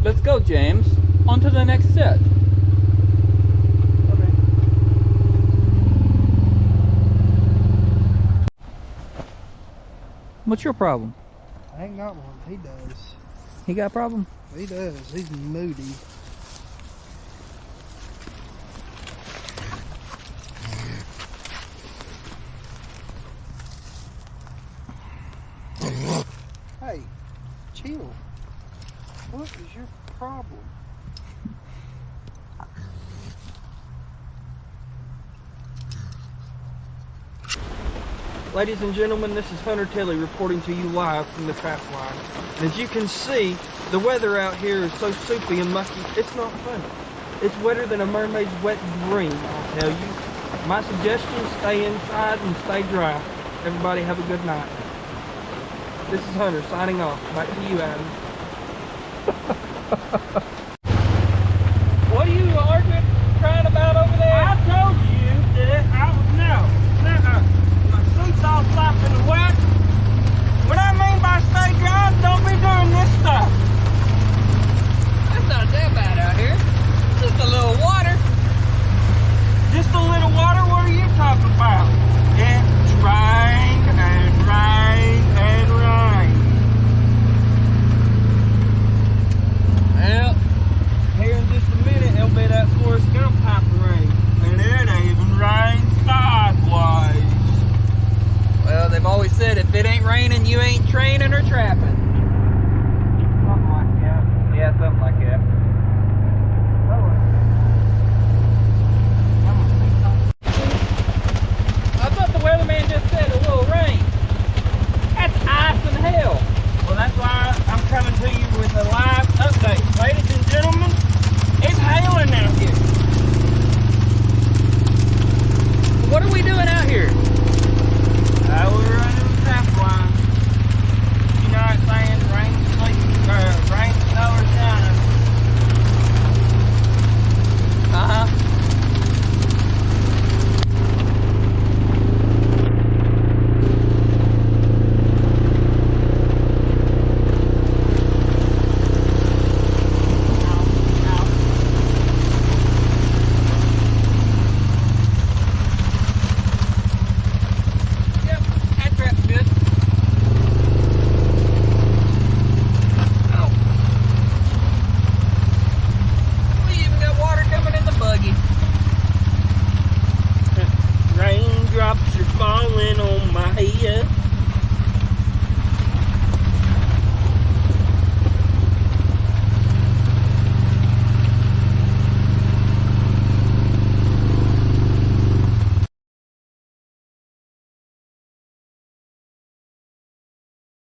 Let's go, James. On to the next set. Okay. What's your problem? I ain't got one. He does. He got a problem? He does. He's moody. Hey, chill. What is your problem? Ladies and gentlemen, this is Hunter Tilley reporting to you live from the trapline. And as you can see, the weather out here is so soupy and mucky, it's not funny. It's wetter than a mermaid's wet dream, I'll tell you. My suggestion, stay inside and stay dry. Everybody have a good night. This is Hunter signing off. Back to you, Adam. What are you arguing, crying about over there? I told you that I was my suit's all slapped in the wet. What I mean by stay dry, don't be doing this stuff. It's not that bad out here. Just a little water. Just a little water, what are you talking about? It's rain and rain and rain. Well, here in just a minute, it'll be that Forrest Gump type of rain. And it even rains sideways. Well, they've always said if it ain't raining, you ain't training or trapping. Something like that. Yeah, something like that. I thought the weatherman just said a little rain. That's ice and hell. Well, that's why I'm coming to you with a live update. Ladies